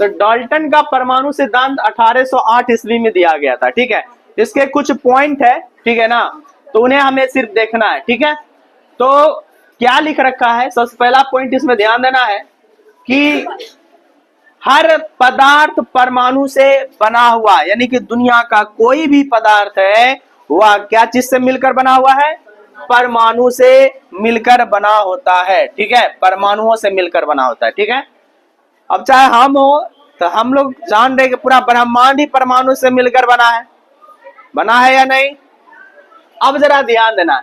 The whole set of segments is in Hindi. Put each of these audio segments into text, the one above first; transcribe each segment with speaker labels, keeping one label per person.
Speaker 1: तो डाल्टन का परमाणु सिद्धांत 1808 ईस्वी में दिया गया था। ठीक है, इसके कुछ पॉइंट है, ठीक है ना, तो उन्हें हमें सिर्फ देखना है। ठीक है, तो क्या लिख रखा है, सबसे पहला पॉइंट इसमें ध्यान देना है कि हर पदार्थ परमाणु से बना हुआ, यानी कि दुनिया का कोई भी पदार्थ है वह क्या चीज से मिलकर बना हुआ है, परमाणु से मिलकर बना होता है। ठीक है, परमाणुओं से मिलकर बना होता है। ठीक है, अब चाहे हम हो तो हम लोग जान रहे कि पूरा ब्रह्मांड ही परमाणु से मिलकर बना है या नहीं। अब जरा ध्यान देना,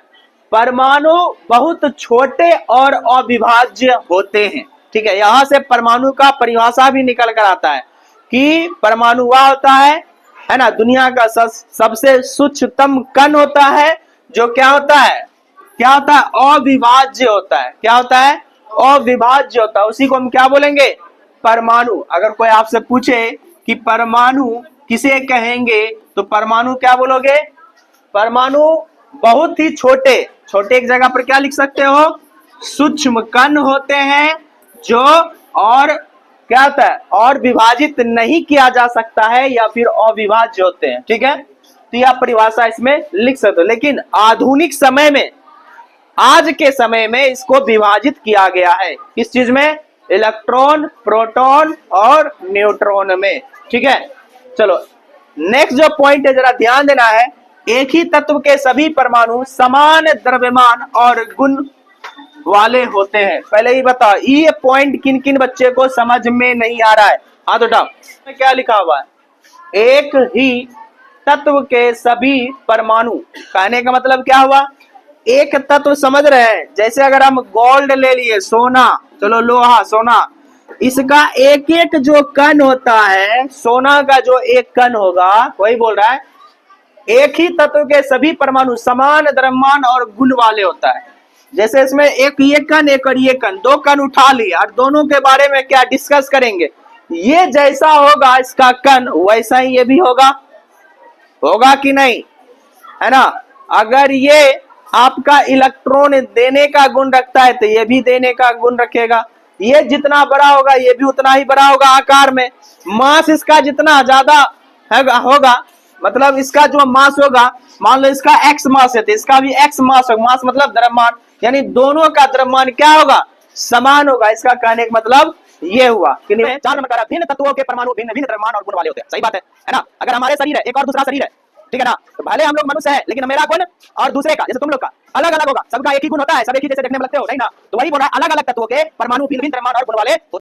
Speaker 1: परमाणु बहुत छोटे और अविभाज्य होते हैं। ठीक है, यहां से परमाणु का परिभाषा भी निकल कर आता है कि परमाणु वह होता है ना, दुनिया का सबसे सूक्ष्मतम कण होता है, जो क्या होता है, अविभाज्य होता है। क्या होता है, अविभाज्य होता है। उसी को हम क्या बोलेंगे, परमाणु। अगर कोई आपसे पूछे कि परमाणु किसे कहेंगे, तो परमाणु क्या बोलोगे, परमाणु बहुत ही छोटे एक जगह पर क्या लिख सकते हो, सूक्ष्म कण होते हैं जो और क्या होता है, और विभाजित नहीं किया जा सकता है या फिर अविभाज्य होते हैं। ठीक है, तो यह परिभाषा इसमें लिख सकते हो। लेकिन आधुनिक समय में, आज के समय में इसको विभाजित किया गया है, किस चीज में, इलेक्ट्रॉन, प्रोटॉन और न्यूट्रॉन में। ठीक है, चलो नेक्स्ट जो पॉइंट है जरा ध्यान देना है, एक ही तत्व के सभी परमाणु समान द्रव्यमान और गुण वाले होते हैं। पहले ही बताओ ये पॉइंट किन किन बच्चे को समझ में नहीं आ रहा है, हाथ उठाओ। क्या लिखा हुआ है, एक ही तत्व के सभी परमाणु, कहने का मतलब क्या हुआ, एक तत्व समझ रहे हैं, जैसे अगर हम गोल्ड ले लिए, सोना, चलो लोहा, सोना, इसका एक एक जो कण होता है, सोना का जो एक कण होगा, वही बोल रहा है एक ही तत्व के सभी परमाणु समान द्रव्यमान और गुण वाले होता है। जैसे इसमें एक ये कण, एक और ये कण, दो कण उठा लिए और दोनों के बारे में क्या डिस्कस करेंगे, ये जैसा होगा इसका कण वैसा ही ये भी होगा कि नहीं, है ना। अगर ये आपका इलेक्ट्रॉन देने का गुण रखता है तो ये भी देने का गुण रखेगा, ये जितना बड़ा होगा ये भी उतना ही बड़ा होगा आकार में। मास इसका जितना ज्यादा होगा, मतलब इसका जो मास होगा, मान लो इसका x मास है तो इसका भी x मास होगा, मास मतलब द्रव्यमान, यानी दोनों का द्रव्यमान क्या होगा, समान होगा। इसका कहने का मतलब ये हुआ कि नहीं, 4 नंबर का भिन्न तत्वों के परमाणु भिन्न भिन्न द्रव्यमान और गुण वाले होते हैं। सही बात है ना। अगर हमारे शरीर है, एक और दूसरा शरीर है, ठीक है ना, तो भले हम लोग मनुष्य है लेकिन मेरा गुण और दूसरे का, जैसे तुम लोग का अलग अलग होगा, सबका एक ही गुण होता है, सब एक ही जैसे देखने में लगते हो नहीं ना, तो वही बोल रहा है अलग अलग तत्वों के परमाणु भिन्न भिन्न द्रव्यमान और गुण वाले